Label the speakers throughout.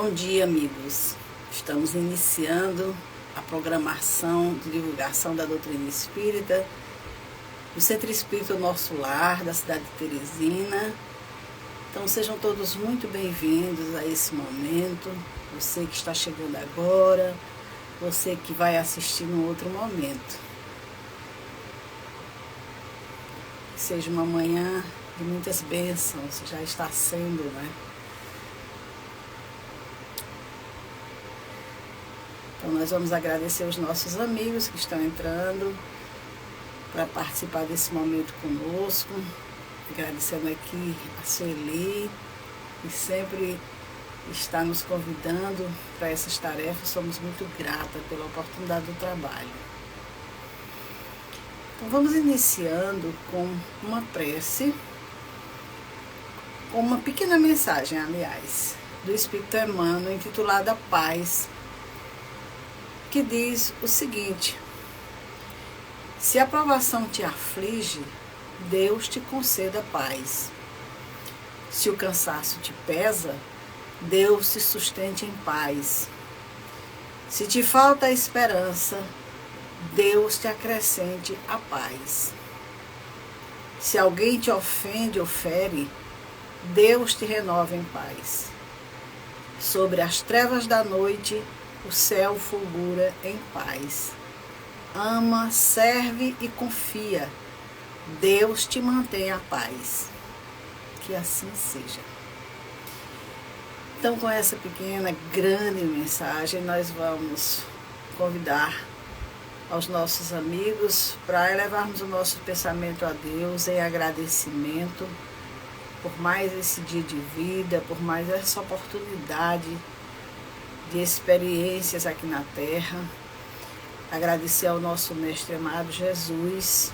Speaker 1: Bom dia, amigos. Estamos iniciando a programação de divulgação da doutrina espírita do Centro Espírita Nosso Lar, da cidade de Teresina. Então sejam todos muito bem-vindos a esse momento. Você que está chegando agora, você que vai assistir num outro momento. Que seja uma manhã de muitas bênçãos, já está sendo, né? Então nós vamos agradecer os nossos amigos que estão entrando para participar desse momento conosco. Agradecendo aqui a Sueli, que sempre está nos convidando para essas tarefas. Somos muito gratas pela oportunidade do trabalho. Então vamos iniciando com uma prece, com uma pequena mensagem, aliás, do Espírito Emmanuel, intitulada Paz, que diz o seguinte: se a provação te aflige, Deus te conceda paz. Se o cansaço te pesa, Deus te sustente em paz. Se te falta a esperança, Deus te acrescente a paz. Se alguém te ofende ou fere, Deus te renova em paz. Sobre as trevas da noite, o céu fulgura em paz. Ama, serve e confia. Deus te mantém a paz. Que assim seja. Então, com essa pequena, grande mensagem, nós vamos convidar aos nossos amigos para elevarmos o nosso pensamento a Deus em agradecimento por mais esse dia de vida, por mais essa oportunidade de experiências aqui na Terra. Agradecer ao nosso Mestre amado Jesus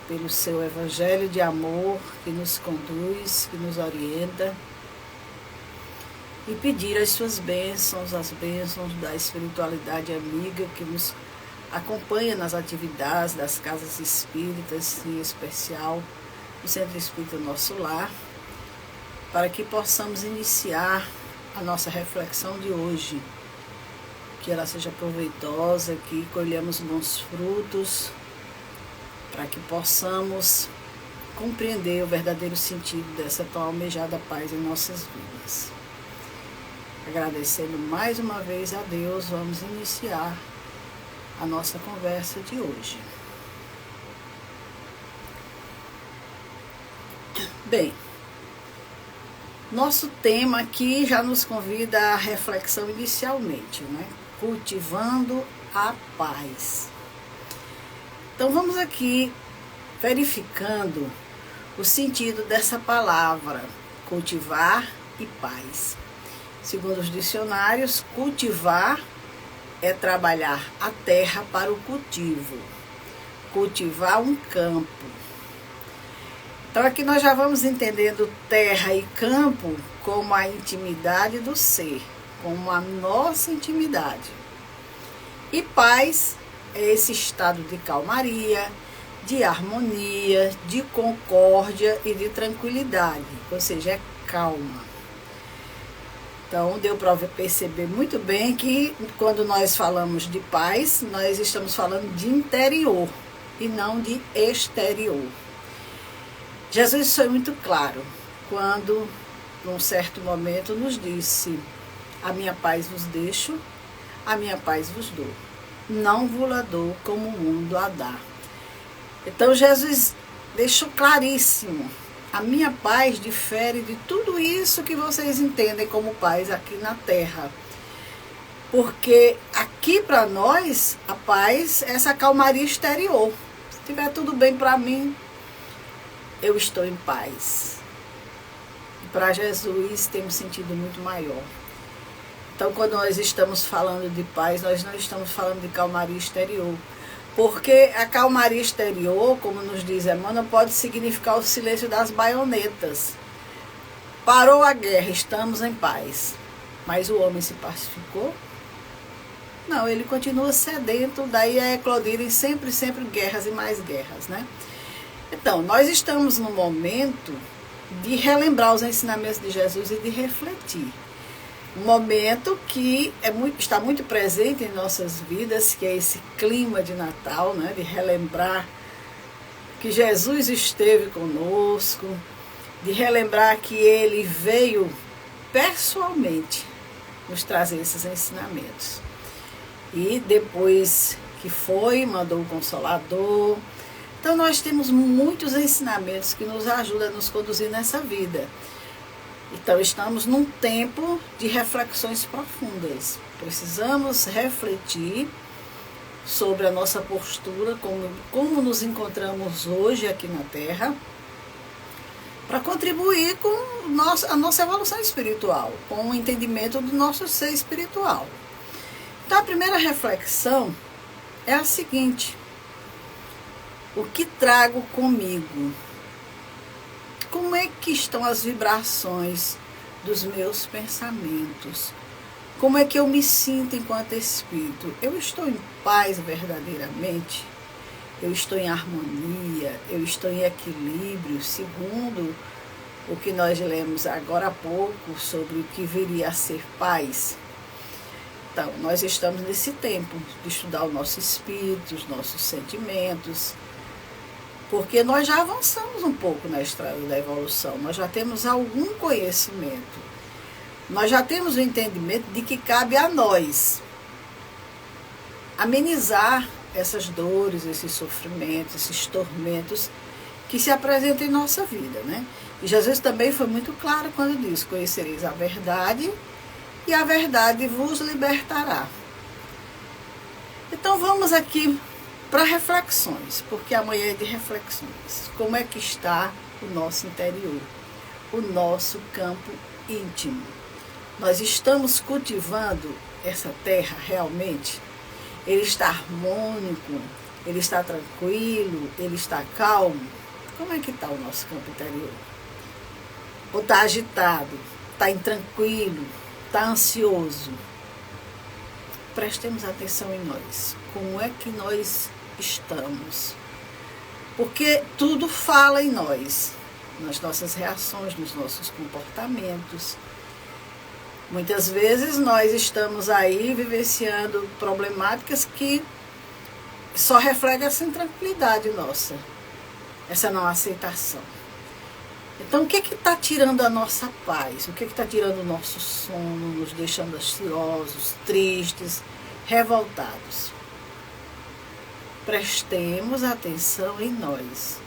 Speaker 1: pelo seu Evangelho de amor que nos conduz, que nos orienta, e pedir as suas bênçãos, as bênçãos da espiritualidade amiga que nos acompanha nas atividades das casas espíritas, em especial no Centro Espírita Nosso Lar, para que possamos iniciar a nossa reflexão de hoje, que ela seja proveitosa, que colhamos bons frutos, para que possamos compreender o verdadeiro sentido dessa tão almejada paz em nossas vidas. Agradecendo mais uma vez a Deus, vamos iniciar a nossa conversa de hoje. Bem, nosso tema aqui já nos convida à reflexão inicialmente, né? Cultivando a paz. Então vamos aqui verificando o sentido dessa palavra, cultivar e paz. Segundo os dicionários, cultivar é trabalhar a terra para o cultivo, cultivar um campo. Então aqui nós já vamos entendendo terra e campo como a intimidade do ser, como a nossa intimidade. E paz é esse estado de calmaria, de harmonia, de concórdia e de tranquilidade, ou seja, é calma. Então deu para perceber muito bem que quando nós falamos de paz, nós estamos falando de interior e não de exterior. Jesus foi muito claro quando, num certo momento, nos disse: a minha paz vos deixo, a minha paz vos dou. Não vos-la dou como o mundo a dá. Então Jesus deixou claríssimo: a minha paz difere de tudo isso que vocês entendem como paz aqui na Terra. Porque aqui para nós, a paz é essa calmaria exterior. Se estiver tudo bem para mim, eu estou em paz. E para Jesus tem um sentido muito maior. Então, quando nós estamos falando de paz, nós não estamos falando de calmaria exterior. Porque a calmaria exterior, como nos diz Emmanuel, pode significar o silêncio das baionetas. Parou a guerra, estamos em paz. Mas o homem se pacificou? Não, ele continua sedento, daí a eclodirem sempre guerras e mais guerras, né? Então, nós estamos no momento de relembrar os ensinamentos de Jesus e de refletir. um momento que está muito presente em nossas vidas, que é esse clima de Natal, né? De relembrar que Jesus esteve conosco, de relembrar que Ele veio pessoalmente nos trazer esses ensinamentos. E depois que foi, mandou o Consolador. Então nós temos muitos ensinamentos que nos ajudam a nos conduzir nessa vida. Então estamos num tempo de reflexões profundas. Precisamos refletir sobre a nossa postura, como nos encontramos hoje aqui na Terra, para contribuir com a nossa evolução espiritual, com o entendimento do nosso ser espiritual. Então a primeira reflexão é a seguinte: o que trago comigo? Como é que estão as vibrações dos meus pensamentos? Como é que eu me sinto enquanto espírito? Eu estou em paz verdadeiramente? Eu estou em harmonia? Eu estou em equilíbrio, segundo o que nós lemos agora há pouco sobre o que viria a ser paz? Então, nós estamos nesse tempo de estudar o nosso espírito, os nossos sentimentos, porque nós já avançamos um pouco na estrada da evolução, nós já temos algum conhecimento, nós já temos o entendimento de que cabe a nós amenizar essas dores, esses sofrimentos, esses tormentos que se apresentam em nossa vida, né? E Jesus também foi muito claro quando disse: conhecereis a verdade e a verdade vos libertará. Então vamos aqui para reflexões, porque amanhã é de reflexões. Como é que está o nosso interior, o nosso campo íntimo? Nós estamos cultivando essa terra realmente? Ele está harmônico? Ele está tranquilo? Ele está calmo? Como é que está o nosso campo interior? Ou está agitado? Está intranquilo? Está ansioso? Prestemos atenção em nós. Como é que nós estamos? Porque tudo fala em nós, nas nossas reações, nos nossos comportamentos. Muitas vezes nós estamos aí vivenciando problemáticas que só refletem essa intranquilidade nossa, essa não aceitação. Então, o que está tirando a nossa paz? O que está tirando o nosso sono, nos deixando ansiosos, tristes, revoltados? Prestemos atenção em nós.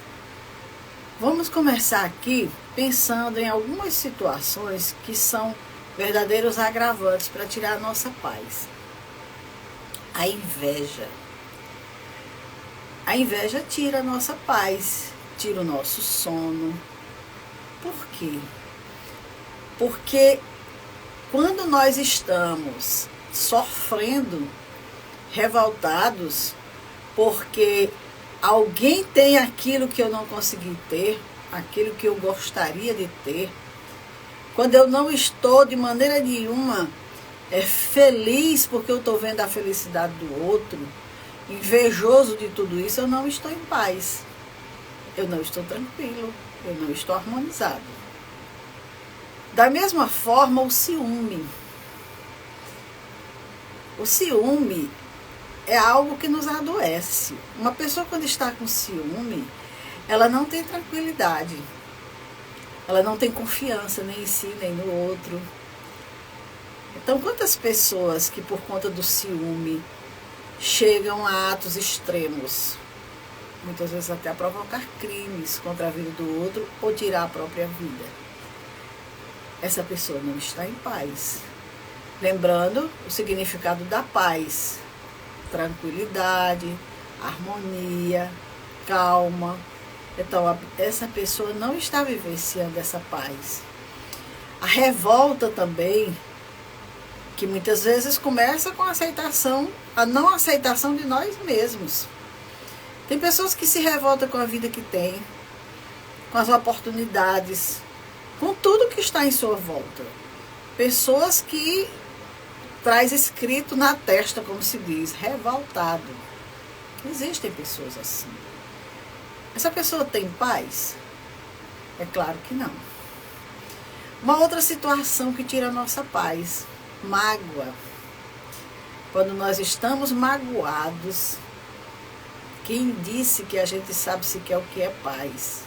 Speaker 1: Vamos começar aqui pensando em algumas situações que são verdadeiros agravantes para tirar a nossa paz. A inveja. A inveja tira a nossa paz, tira o nosso sono. Por quê? Porque quando nós estamos sofrendo, revoltados, porque alguém tem aquilo que eu não consegui ter, aquilo que eu gostaria de ter, quando eu não estou de maneira nenhuma feliz porque eu estou vendo a felicidade do outro, invejoso de tudo isso, eu não estou em paz, eu não estou tranquilo, eu não estou harmonizado. Da mesma forma, o ciúme. O ciúme é algo que nos adoece. Uma pessoa, quando está com ciúme, ela não tem tranquilidade. Ela não tem confiança nem em si, nem no outro. Então, quantas pessoas que por conta do ciúme chegam a atos extremos, muitas vezes até a provocar crimes contra a vida do outro ou tirar a própria vida. Essa pessoa não está em paz. Lembrando o significado da paz: tranquilidade, harmonia, calma. Então, essa pessoa não está vivenciando essa paz. A revolta também, que muitas vezes começa com a não aceitação de nós mesmos. Tem pessoas que se revoltam com a vida que tem, com as oportunidades, com tudo que está em sua volta. Pessoas que traz escrito na testa, como se diz, revoltado. Existem pessoas assim. Essa pessoa tem paz? É claro que não. Uma outra situação que tira a nossa paz mágoa. Quando nós estamos magoados, quem disse que a gente sabe sequer o que é paz?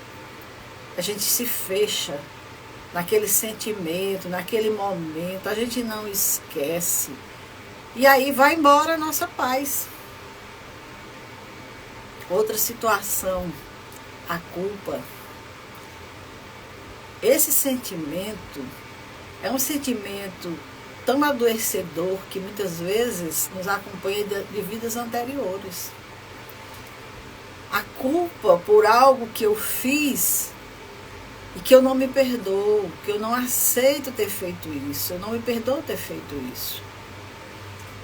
Speaker 1: A gente se fecha naquele sentimento, naquele momento, a gente não esquece. E aí vai embora a nossa paz. Outra situação, a culpa. Esse sentimento é um sentimento tão adoecedor que muitas vezes nos acompanha de vidas anteriores. A culpa por algo que eu fiz e que eu não me perdoo, que eu não aceito ter feito isso, eu não me perdoo ter feito isso.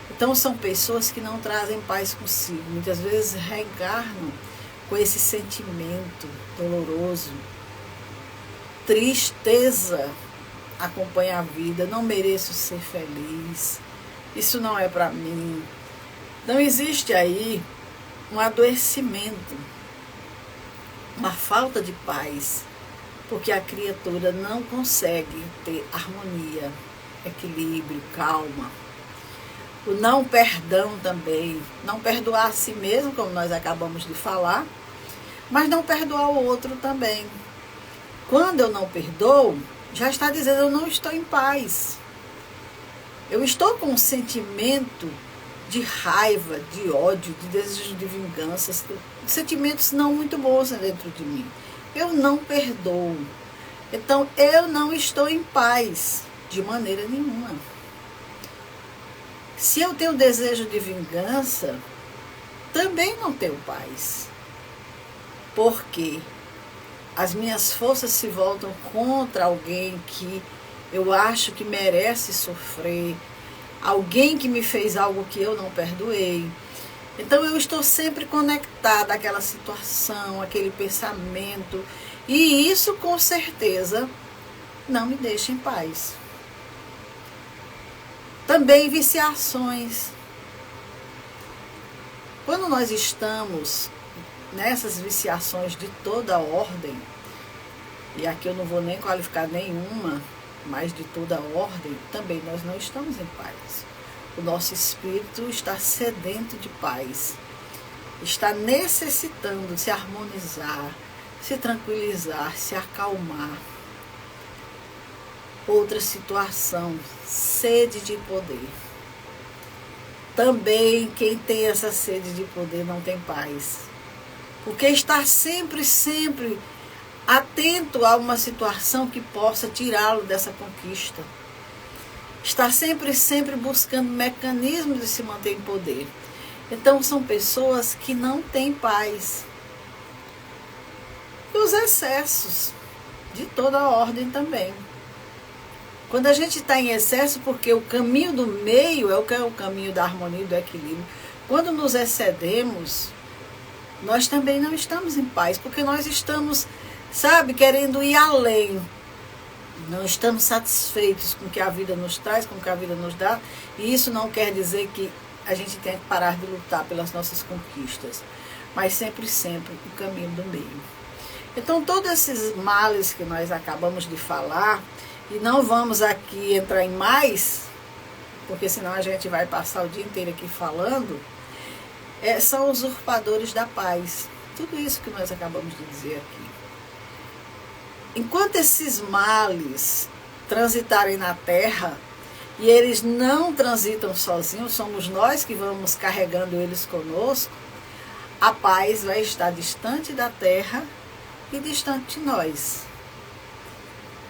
Speaker 1: Então são pessoas que não trazem paz consigo, muitas vezes reencarnam com esse sentimento doloroso, tristeza acompanha a vida, não mereço ser feliz, isso não é para mim. Não existe aí um adoecimento, uma falta de paz, porque a criatura não consegue ter harmonia, equilíbrio, calma. O não perdão também, não perdoar a si mesmo, como nós acabamos de falar, mas não perdoar o outro também. Quando eu não perdoo, já está dizendo eu não estou em paz. Eu estou com um sentimento de raiva, de ódio, de desejo de vingança, sentimentos não muito bons dentro de mim. Eu não perdoo. Então eu não estou em paz de maneira nenhuma. Se eu tenho desejo de vingança, também não tenho paz. Porque as minhas forças se voltam contra alguém que eu acho que merece sofrer, alguém que me fez algo que eu não perdoei. Então eu estou sempre conectada àquela situação, àquele pensamento, e isso com certeza não me deixa em paz. Também viciações. Quando nós estamos nessas viciações de toda ordem, e aqui eu não vou nem qualificar nenhuma, mas de toda ordem, também nós não estamos em paz. O nosso espírito está sedento de paz, está necessitando se harmonizar, se tranquilizar, se acalmar. Outra situação, sede de poder. Também quem tem essa sede de poder não tem paz. Porque está sempre atento a uma situação que possa tirá-lo dessa conquista. Está sempre buscando mecanismos de se manter em poder. Então são pessoas que não têm paz. E os excessos, de toda ordem também. Quando a gente está em excesso, porque o caminho do meio é o caminho da harmonia e do equilíbrio. Quando nos excedemos, nós também não estamos em paz, porque nós estamos, querendo ir além. Não estamos satisfeitos com o que a vida nos traz, com o que a vida nos dá, e isso não quer dizer que a gente tenha que parar de lutar pelas nossas conquistas, mas sempre o caminho do meio. Então, todos esses males que nós acabamos de falar, e não vamos aqui entrar em mais, porque senão a gente vai passar o dia inteiro aqui falando, são usurpadores da paz. Tudo isso que nós acabamos de dizer aqui. Enquanto esses males transitarem na Terra, e eles não transitam sozinhos, somos nós que vamos carregando eles conosco, a paz vai estar distante da Terra e distante de nós.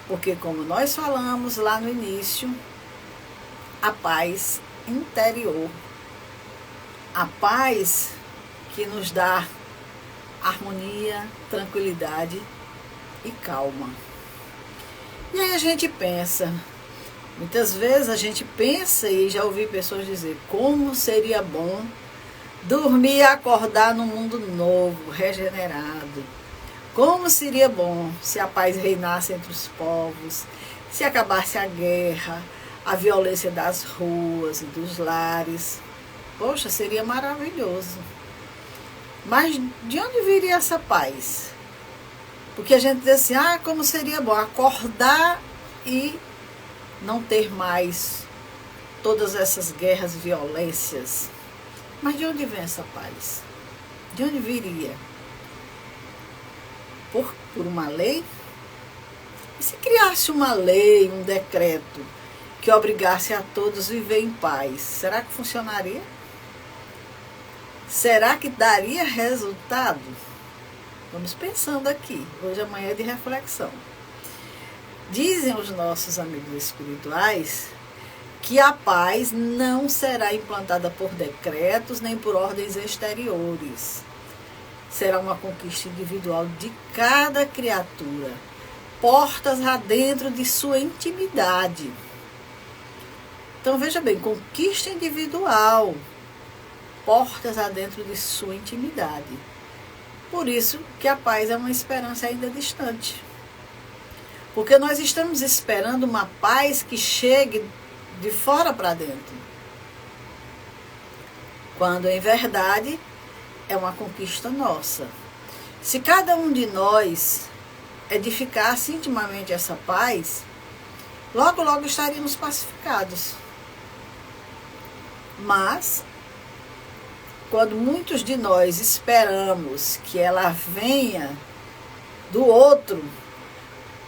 Speaker 1: Porque, como nós falamos lá no início, a paz interior, a paz que nos dá harmonia, tranquilidade e calma. E aí a gente pensa, muitas vezes a gente pensa, e já ouvi pessoas dizer, como seria bom dormir e acordar num mundo novo, regenerado. Como seria bom se a paz reinasse entre os povos, se acabasse a guerra, a violência das ruas e dos lares. Poxa, seria maravilhoso. Mas de onde viria essa paz? Porque a gente diz assim, como seria bom acordar e não ter mais todas essas guerras, violências. Mas de onde vem essa paz? De onde viria? Por uma lei? E se criasse uma lei, um decreto, que obrigasse a todos a viver em paz, será que funcionaria? Será que daria resultado? Vamos pensando aqui. Hoje amanhã é de reflexão. Dizem os nossos amigos espirituais que a paz não será implantada por decretos nem por ordens exteriores. Será uma conquista individual de cada criatura, portas adentro de sua intimidade. Então veja bem, conquista individual, portas adentro de sua intimidade. Por isso que a paz é uma esperança ainda distante. Porque nós estamos esperando uma paz que chegue de fora para dentro. Quando, em verdade, é uma conquista nossa. Se cada um de nós edificasse intimamente essa paz, logo, logo estaríamos pacificados. Mas, quando muitos de nós esperamos que ela venha do outro,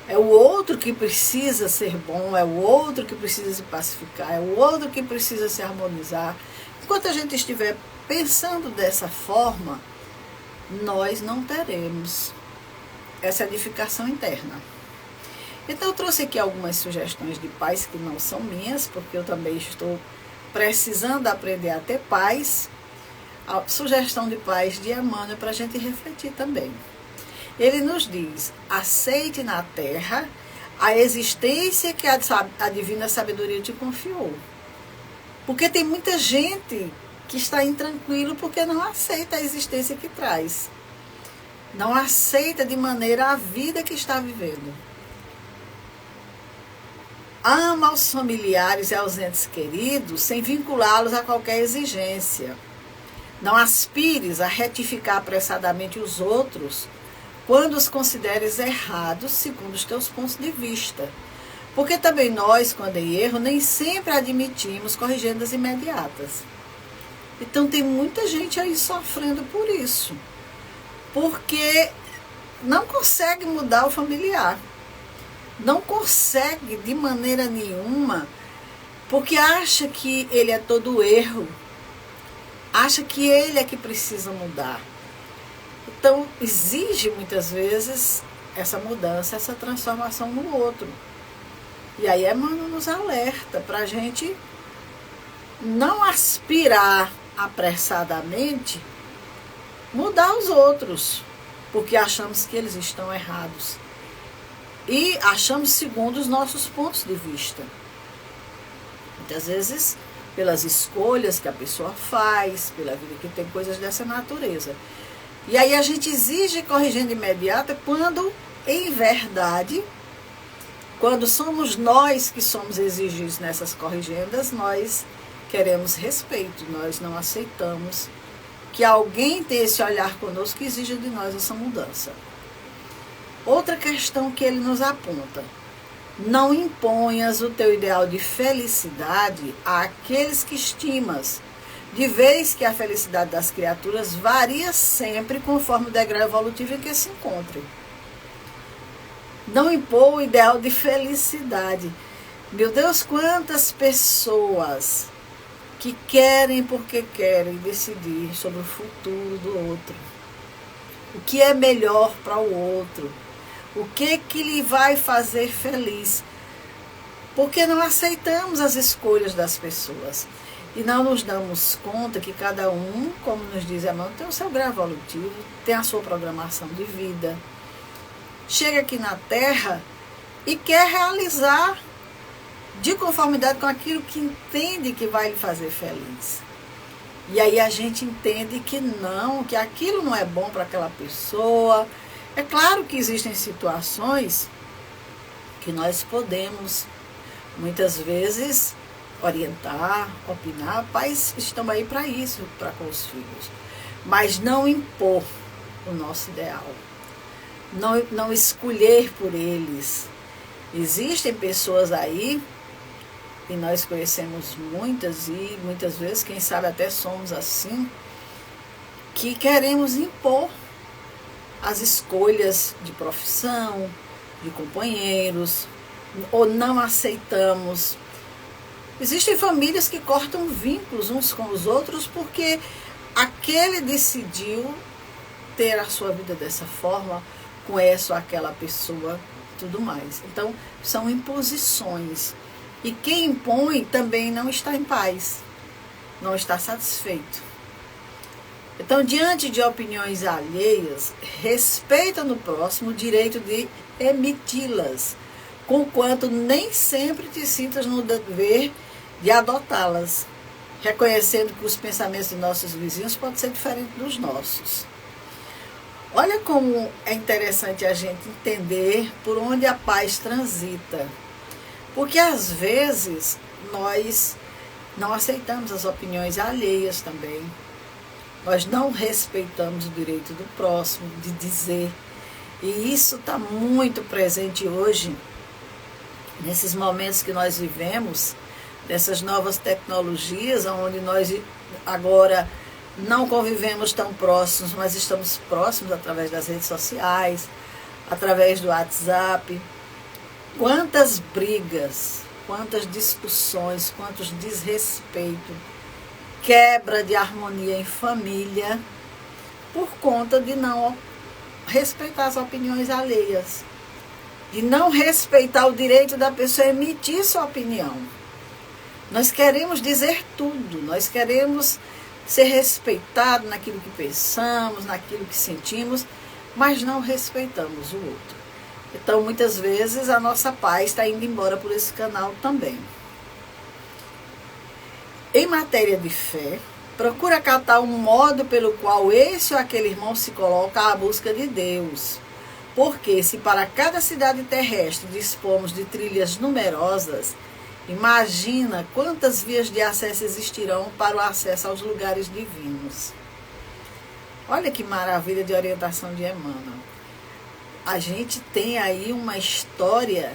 Speaker 1: é o outro que precisa ser bom, é o outro que precisa se pacificar, é o outro que precisa se harmonizar. Enquanto a gente estiver pensando dessa forma, nós não teremos essa edificação interna. Então eu trouxe aqui algumas sugestões de paz que não são minhas, porque eu também estou precisando aprender a ter paz. A sugestão de paz de Emmanuel para a gente refletir também. Ele nos diz: aceite na terra a existência que a divina sabedoria te confiou. Porque tem muita gente que está intranquilo porque não aceita a existência que traz. Não aceita de maneira a vida que está vivendo. Ama os familiares e aos entes queridos sem vinculá-los a qualquer exigência. Não aspires a retificar apressadamente os outros quando os consideres errados segundo os teus pontos de vista. Porque também nós, quando em erro, nem sempre admitimos corrigendas imediatas. Então tem muita gente aí sofrendo por isso. Porque não consegue mudar o familiar. Não consegue de maneira nenhuma, porque acha que ele é todo erro. Acha que ele é que precisa mudar. Então, exige muitas vezes essa mudança, essa transformação no outro. E aí Emmanuel nos alerta para a gente não aspirar apressadamente mudar os outros, porque achamos que eles estão errados. E achamos segundo os nossos pontos de vista. Muitas vezes, pelas escolhas que a pessoa faz, pela vida que tem coisas dessa natureza. E aí a gente exige corrigenda imediata quando, em verdade, quando somos nós que somos exigidos nessas corrigendas, nós queremos respeito, nós não aceitamos que alguém tenha esse olhar conosco que exija de nós essa mudança. Outra questão que ele nos aponta: não imponhas o teu ideal de felicidade àqueles que estimas, de vez que a felicidade das criaturas varia sempre conforme o degrau evolutivo em que se encontrem. Não impor o ideal de felicidade. Meu Deus, quantas pessoas que querem porque querem decidir sobre o futuro do outro. O que é melhor para o outro. O que lhe vai fazer feliz. Porque não aceitamos as escolhas das pessoas. E não nos damos conta que cada um, como nos diz Emmanuel, tem o seu grau evolutivo, tem a sua programação de vida. Chega aqui na Terra e quer realizar de conformidade com aquilo que entende que vai lhe fazer feliz. E aí a gente entende que não, que aquilo não é bom para aquela pessoa. É claro que existem situações que nós podemos, muitas vezes, orientar, opinar. Pais estão aí para isso, para com os filhos. Mas não impor o nosso ideal. Não escolher por eles. Existem pessoas aí e nós conhecemos muitas e muitas vezes, quem sabe até somos assim, que queremos impor as escolhas de profissão, de companheiros, ou não aceitamos. Existem famílias que cortam vínculos uns com os outros porque aquele decidiu ter a sua vida dessa forma, com essa ou aquela pessoa, tudo mais. Então, são imposições. E quem impõe também não está em paz, não está satisfeito. Então, diante de opiniões alheias, respeita no próximo o direito de emiti-las, conquanto nem sempre te sintas no dever de adotá-las, reconhecendo que os pensamentos de nossos vizinhos podem ser diferentes dos nossos. Olha como é interessante a gente entender por onde a paz transita. Porque às vezes nós não aceitamos as opiniões alheias também. Nós não respeitamos o direito do próximo de dizer. E isso está muito presente hoje, nesses momentos que nós vivemos, dessas novas tecnologias, onde nós agora não convivemos tão próximos, mas estamos próximos através das redes sociais, através do WhatsApp. Quantas brigas, quantas discussões, quantos desrespeitos, quebra de harmonia em família, por conta de não respeitar as opiniões alheias, de não respeitar o direito da pessoa a emitir sua opinião. Nós queremos dizer tudo, nós queremos ser respeitados naquilo que pensamos, naquilo que sentimos, mas não respeitamos o outro. Então, muitas vezes, a nossa paz está indo embora por esse canal também. Em matéria de fé, procura acatar um modo pelo qual esse ou aquele irmão se coloca à busca de Deus. Porque se para cada cidade terrestre dispomos de trilhas numerosas, imagina quantas vias de acesso existirão para o acesso aos lugares divinos. Olha que maravilha de orientação de Emmanuel. A gente tem aí uma história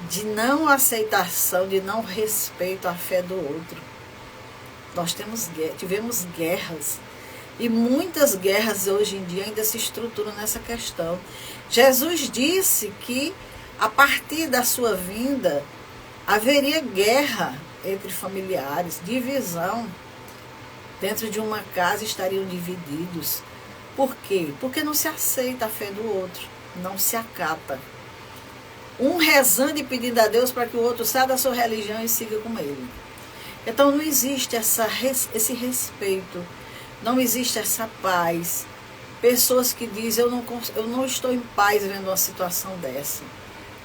Speaker 1: de não aceitação, de não respeito à fé do outro. Nós tivemos guerras, e muitas guerras hoje em dia ainda se estruturam nessa questão. Jesus disse que a partir da sua vinda haveria guerra entre familiares, divisão. Dentro de uma casa estariam divididos. Por quê? Porque não se aceita a fé do outro, não se acata. Um rezando e pedindo a Deus para que o outro saia da sua religião e siga com ele. Então não existe esse respeito, não existe essa paz. Pessoas que dizem, eu não estou em paz vendo uma situação dessa,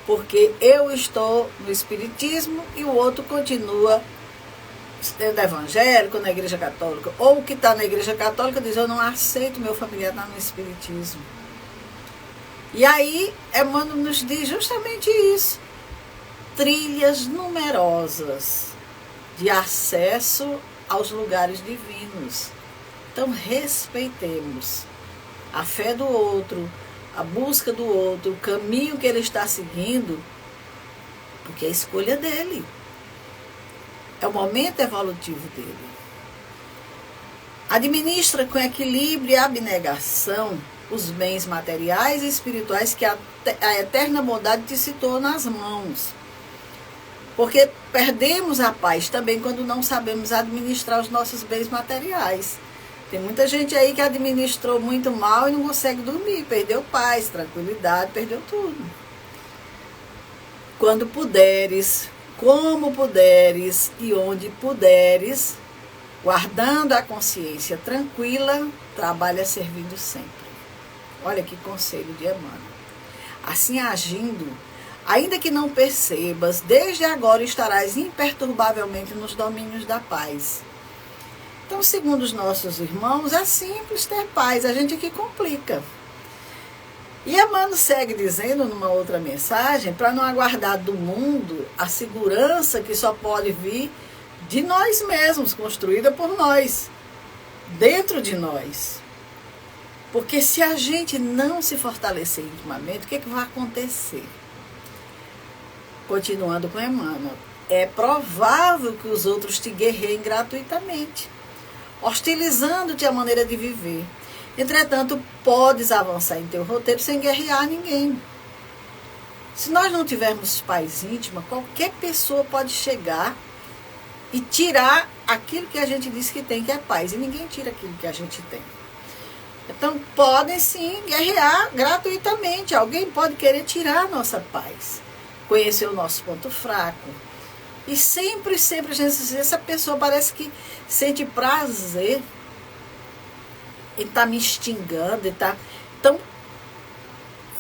Speaker 1: porque eu estou no espiritismo e o outro continua sendo evangélico, na igreja católica, ou que está na igreja católica diz, eu não aceito meu familiar estar no espiritismo. E aí, Emmanuel nos diz justamente isso. Trilhas numerosas de acesso aos lugares divinos. Então, respeitemos a fé do outro, a busca do outro, o caminho que ele está seguindo, porque é a escolha dele. É o momento evolutivo dele. Administra com equilíbrio e abnegação os bens materiais e espirituais que a eterna bondade te citou nas mãos. Porque perdemos a paz também quando não sabemos administrar os nossos bens materiais. Tem muita gente aí que administrou muito mal e não consegue dormir, perdeu paz, tranquilidade, perdeu tudo. Quando puderes, como puderes e onde puderes, guardando a consciência tranquila, trabalha servindo sempre. Olha que conselho de Emmanuel. Assim agindo, ainda que não percebas, desde agora estarás imperturbavelmente nos domínios da paz. Então, segundo os nossos irmãos, é simples ter paz, a gente aqui complica. E Emmanuel segue dizendo numa outra mensagem, para não aguardar do mundo a segurança que só pode vir de nós mesmos, construída por nós, dentro de nós. Porque se a gente não se fortalecer intimamente, o que vai acontecer? Continuando com Emmanuel. é provável que os outros te guerreiem gratuitamente, hostilizando-te a maneira de viver. Entretanto, podes avançar em teu roteiro sem guerrear ninguém. Se nós não tivermos paz íntima, qualquer pessoa pode chegar e tirar aquilo que a gente diz que tem, que é paz. E ninguém tira aquilo que a gente tem. Então, podem sim guerrear gratuitamente. Alguém pode querer tirar a nossa paz, conhecer o nosso ponto fraco. E sempre, essa pessoa parece que sente prazer em estar me instigando. Então,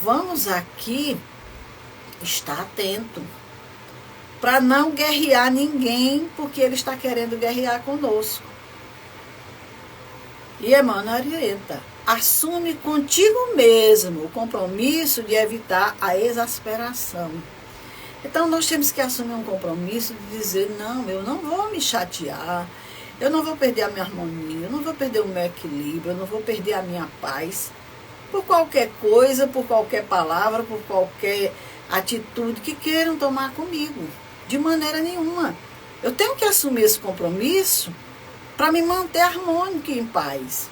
Speaker 1: vamos aqui estar atento para não guerrear ninguém, porque ele está querendo guerrear conosco. E Emmanuel orienta: assume contigo mesmo o compromisso de evitar a exasperação. Então nós temos que assumir um compromisso de dizer: não, eu não vou me chatear, eu não vou perder a minha harmonia, eu não vou perder o meu equilíbrio, eu não vou perder a minha paz por qualquer coisa, por qualquer palavra, por qualquer atitude que queiram tomar comigo. De maneira nenhuma. Eu tenho que assumir esse compromisso para me manter harmônico e em paz.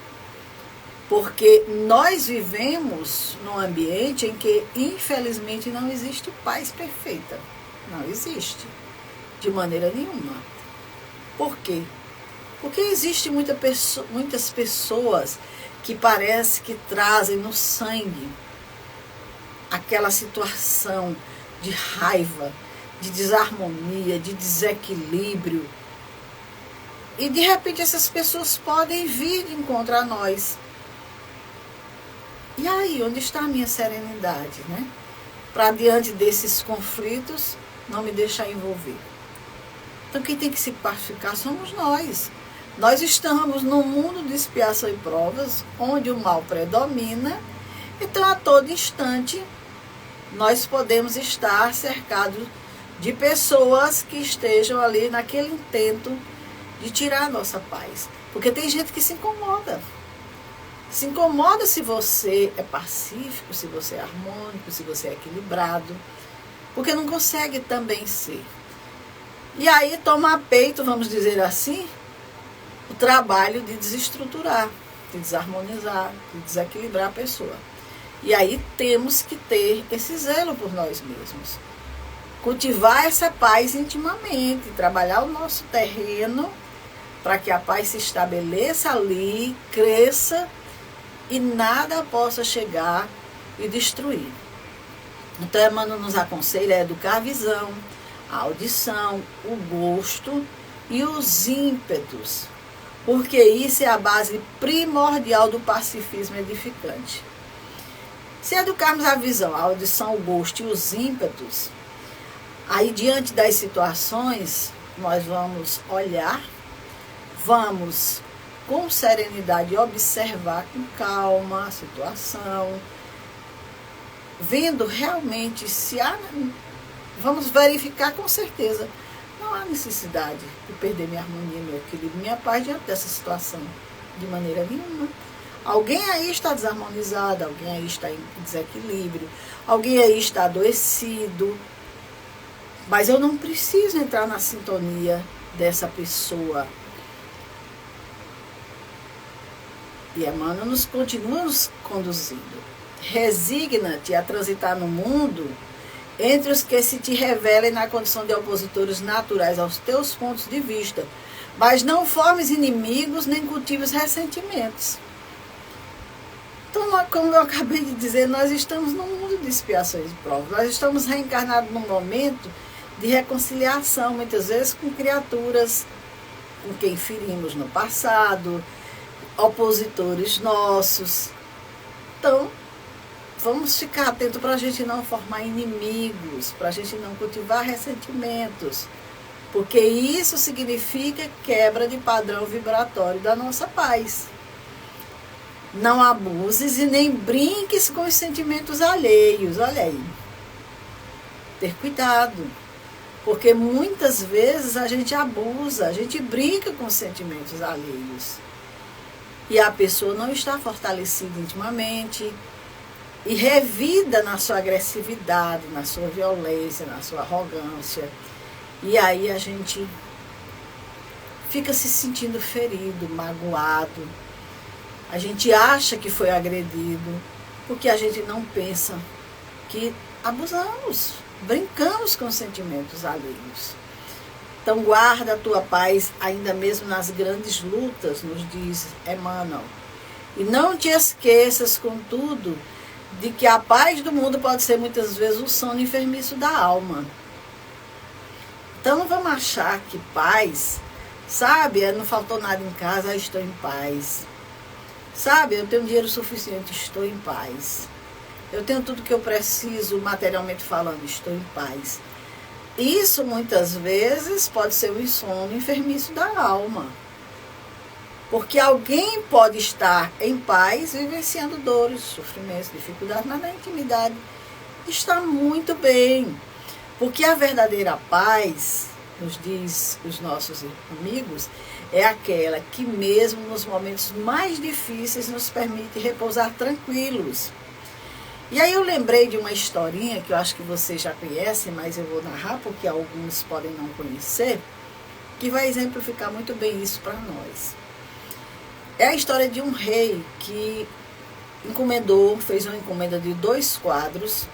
Speaker 1: Porque nós vivemos num ambiente em que, infelizmente, não existe paz perfeita. Não existe. De maneira nenhuma. Por quê? Porque existe muitas pessoas que parece que trazem no sangue aquela situação de raiva, de desarmonia, de desequilíbrio. E de repente essas pessoas podem vir de encontro a nós. E aí, onde está a minha serenidade, né? Para diante desses conflitos, não me deixar envolver. Então quem tem que se pacificar somos nós. Nós estamos num mundo de expiação e provas, onde o mal predomina. Então a todo instante nós podemos estar cercados de pessoas que estejam ali naquele intento de tirar a nossa paz. Porque tem gente que se incomoda. Se incomoda se você é pacífico, se você é harmônico, se você é equilibrado. Porque não consegue também ser. E aí toma a peito, vamos dizer assim, o trabalho de desestruturar, de desarmonizar, de desequilibrar a pessoa. E aí temos que ter esse zelo por nós mesmos. Cultivar essa paz intimamente, trabalhar o nosso terreno para que a paz se estabeleça ali, cresça e nada possa chegar e destruir. Então, Emmanuel nos aconselha a educar a visão, a audição, o gosto e os ímpetos, porque isso é a base primordial do pacifismo edificante. Se educarmos a visão, a audição, o gosto e os ímpetos, aí diante das situações, nós vamos olhar, vamos com serenidade observar com calma a situação, vendo realmente se há, vamos verificar com certeza, não há necessidade de perder minha harmonia, meu equilíbrio, minha paz diante dessa situação, de maneira nenhuma. Alguém aí está desarmonizado, alguém aí está em desequilíbrio, alguém aí está adoecido, mas eu não preciso entrar na sintonia dessa pessoa. E Emmanuel continua nos conduzindo. Resigna-te a transitar no mundo entre os que se te revelem na condição de opositores naturais aos teus pontos de vista, mas não formes inimigos nem cultives ressentimentos. Então, como eu acabei de dizer, nós estamos num mundo de expiações e provas. Nós estamos reencarnados num momento de reconciliação, muitas vezes com criaturas com quem ferimos no passado, opositores nossos. Então, vamos ficar atentos para a gente não formar inimigos, para a gente não cultivar ressentimentos, porque isso significa quebra de padrão vibratório da nossa paz. Não abuses e nem brinques com os sentimentos alheios. Olha aí. Ter cuidado. Porque muitas vezes a gente abusa, a gente brinca com os sentimentos alheios. E a pessoa não está fortalecida intimamente e revida na sua agressividade, na sua violência, na sua arrogância. E aí a gente fica se sentindo ferido, magoado. A gente acha que foi agredido, porque a gente não pensa que abusamos, brincamos com sentimentos alheios. Então guarda a tua paz, ainda mesmo nas grandes lutas, nos diz Emmanuel. E não te esqueças, contudo, de que a paz do mundo pode ser muitas vezes o sono enfermiço da alma. Então não vamos achar que paz, sabe, não faltou nada em casa, estou em paz. Sabe, eu tenho dinheiro suficiente, estou em paz. Eu tenho tudo que eu preciso, materialmente falando, estou em paz. Isso muitas vezes pode ser o sono enfermiço da alma. Porque alguém pode estar em paz, vivenciando dores, sofrimentos, dificuldades, mas na intimidade está muito bem. Porque a verdadeira paz, nos diz os nossos amigos, é aquela que mesmo nos momentos mais difíceis nos permite repousar tranquilos. E aí eu lembrei de uma historinha que eu acho que vocês já conhecem, mas eu vou narrar porque alguns podem não conhecer, que vai exemplificar muito bem isso para nós. É a história de um rei que fez uma encomenda de 2 quadros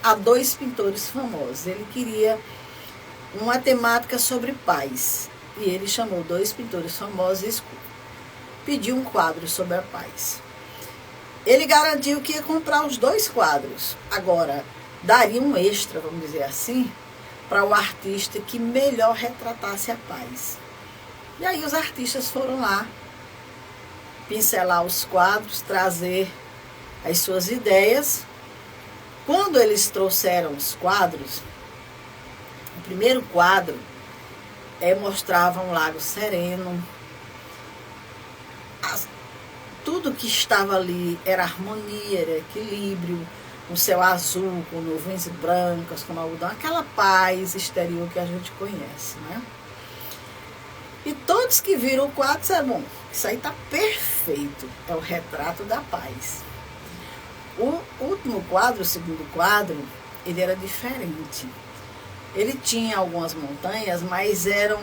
Speaker 1: a 2 pintores famosos. Ele queria uma temática sobre paz. E ele chamou 2 pintores famosos e pediu um quadro sobre a paz. Ele garantiu que ia comprar os 2 quadros. Agora, daria um extra, vamos dizer assim, para o artista que melhor retratasse a paz. E aí os artistas foram lá pincelar os quadros, trazer as suas ideias. Quando eles trouxeram os quadros, o primeiro quadro mostrava um lago sereno. Tudo que estava ali era harmonia, era equilíbrio, um céu azul com nuvens brancas, com algodão, aquela paz exterior que a gente conhece, né? E todos que viram o quadro disseram, bom, isso aí está perfeito, é o retrato da paz. O último quadro, o segundo quadro, ele era diferente. Ele tinha algumas montanhas, mas eram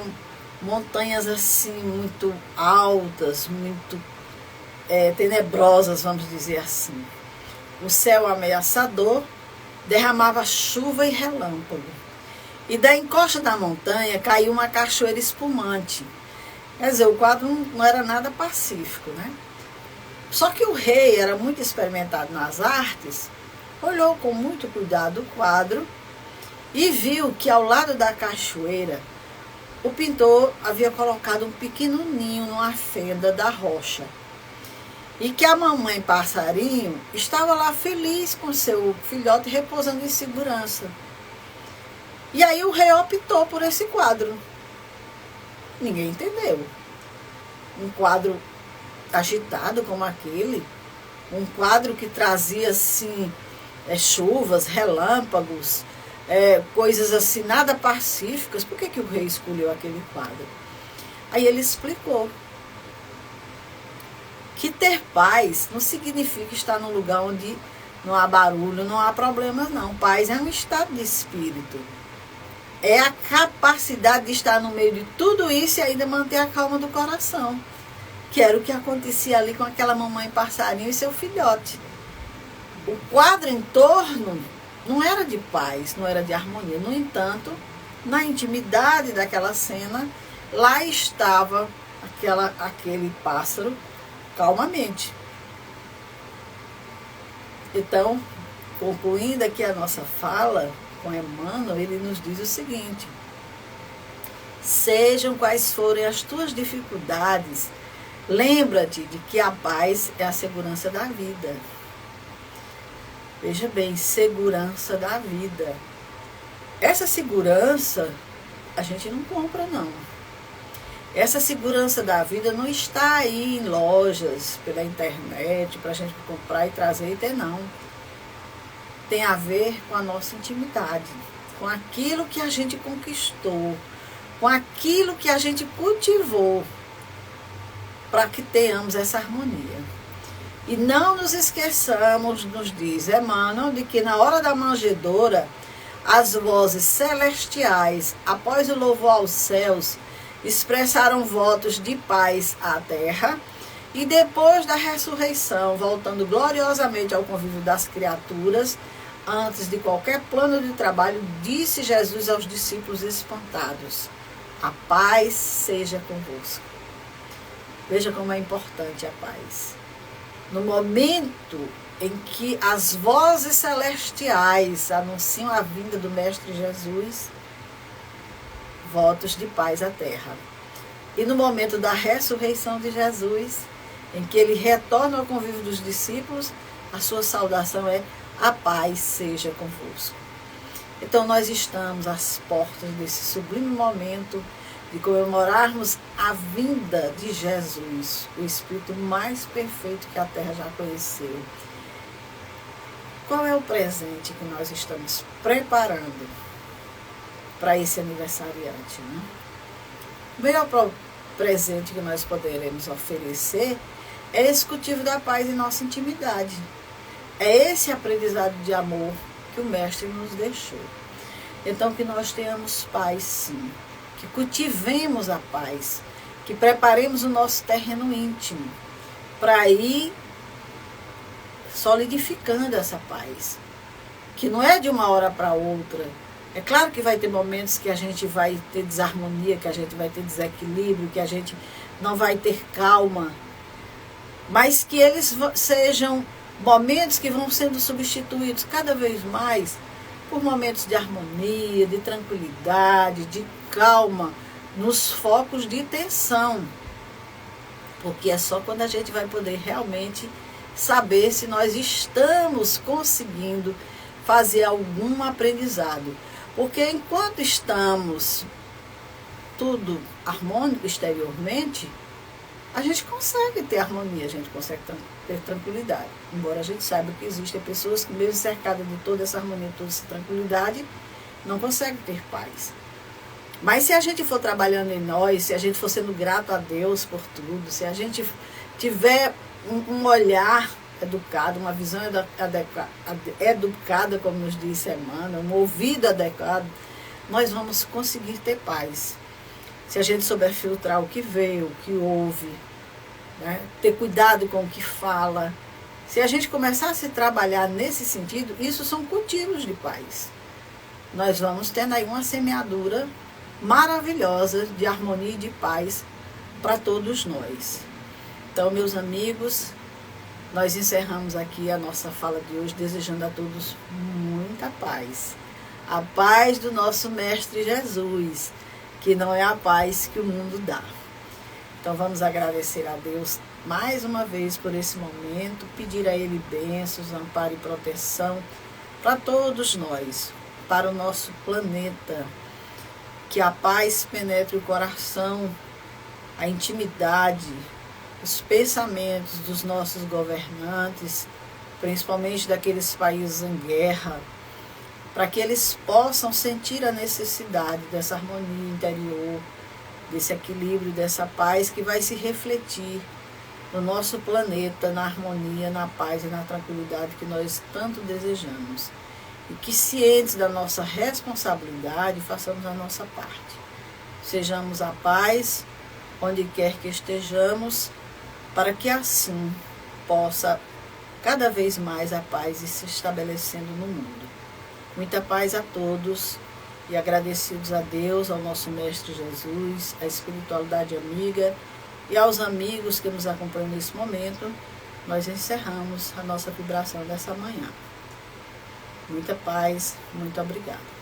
Speaker 1: montanhas assim muito altas, muito tenebrosas, vamos dizer assim. O céu ameaçador derramava chuva e relâmpago. E da encosta da montanha caiu uma cachoeira espumante. Quer dizer, o quadro não era nada pacífico, né? Só que o rei era muito experimentado nas artes, olhou com muito cuidado o quadro e viu que ao lado da cachoeira o pintor havia colocado um pequeno ninho numa fenda da rocha. E que a mamãe passarinho estava lá feliz com seu filhote repousando em segurança. E aí o rei optou por esse quadro. Ninguém entendeu. Um quadro agitado como aquele, um quadro que trazia assim chuvas, relâmpagos, coisas assim nada pacíficas. Por que o rei escolheu aquele quadro? Aí ele explicou que ter paz não significa estar num lugar onde não há barulho, não há problemas, não. Paz é um estado de espírito. É a capacidade de estar no meio de tudo isso e ainda manter a calma do coração. Que era o que acontecia ali com aquela mamãe passarinho e seu filhote. O quadro em torno não era de paz, não era de harmonia. No entanto, na intimidade daquela cena, lá estava aquele pássaro calmamente. Então, concluindo aqui a nossa fala com Emmanuel, ele nos diz o seguinte: sejam quais forem as tuas dificuldades, lembra-te de que a paz é a segurança da vida. Veja bem, segurança da vida. Essa segurança a gente não compra, não. Essa segurança da vida não está aí em lojas, pela internet, para a gente comprar e trazer e ter, não. Tem a ver com a nossa intimidade, com aquilo que a gente conquistou, com aquilo que a gente cultivou, para que tenhamos essa harmonia. E não nos esqueçamos, nos diz Emmanuel, de que na hora da manjedoura, as vozes celestiais, após o louvor aos céus, expressaram votos de paz à terra, e depois da ressurreição, voltando gloriosamente ao convívio das criaturas, antes de qualquer plano de trabalho, disse Jesus aos discípulos espantados: a paz seja convosco. Veja como é importante a paz. No momento em que as vozes celestiais anunciam a vinda do Mestre Jesus, votos de paz à terra. E no momento da ressurreição de Jesus, em que ele retorna ao convívio dos discípulos, a sua saudação é: a paz seja convosco. Então nós estamos às portas desse sublime momento de comemorarmos a vinda de Jesus, o Espírito mais perfeito que a terra já conheceu. Qual é o presente que nós estamos preparando para esse aniversariante, né? O melhor presente que nós poderemos oferecer é esse cultivo da paz em nossa intimidade. É esse aprendizado de amor que o Mestre nos deixou. Então, que nós tenhamos paz, sim. Que cultivemos a paz. Que preparemos o nosso terreno íntimo para ir solidificando essa paz. Que não é de uma hora para outra. É claro que vai ter momentos que a gente vai ter desarmonia, que a gente vai ter desequilíbrio, que a gente não vai ter calma. Mas que eles sejam momentos que vão sendo substituídos cada vez mais por momentos de harmonia, de tranquilidade, de calma, nos focos de tensão. Porque é só quando a gente vai poder realmente saber se nós estamos conseguindo fazer algum aprendizado. Porque enquanto estamos tudo harmônico exteriormente, a gente consegue ter harmonia, a gente consegue ter tranquilidade. Embora a gente saiba que existem pessoas que, mesmo cercadas de toda essa harmonia, toda essa tranquilidade, não conseguem ter paz. Mas se a gente for trabalhando em nós, se a gente for sendo grato a Deus por tudo, se a gente tiver um olhar educado, uma visão educada, como nos diz Emmanuel, um ouvido adequado, nós vamos conseguir ter paz. Se a gente souber filtrar o que vê, o que ouve, né? Ter cuidado com o que fala. Se a gente começar a se trabalhar nesse sentido, isso são cultivos de paz. Nós vamos tendo aí uma semeadura maravilhosa de harmonia e de paz para todos nós. Então, meus amigos, nós encerramos aqui a nossa fala de hoje desejando a todos muita paz. A paz do nosso Mestre Jesus, que não é a paz que o mundo dá. Então vamos agradecer a Deus mais uma vez por esse momento, pedir a Ele bênçãos, amparo e proteção para todos nós, para o nosso planeta, que a paz penetre o coração, a intimidade, os pensamentos dos nossos governantes, principalmente daqueles países em guerra, para que eles possam sentir a necessidade dessa harmonia interior, desse equilíbrio, dessa paz que vai se refletir no nosso planeta, na harmonia, na paz e na tranquilidade que nós tanto desejamos. E que, cientes da nossa responsabilidade, façamos a nossa parte. Sejamos a paz onde quer que estejamos, para que assim possa cada vez mais a paz ir se estabelecendo no mundo. Muita paz a todos e agradecidos a Deus, ao nosso Mestre Jesus, à espiritualidade amiga e aos amigos que nos acompanham nesse momento, nós encerramos a nossa vibração dessa manhã. Muita paz, muito obrigada.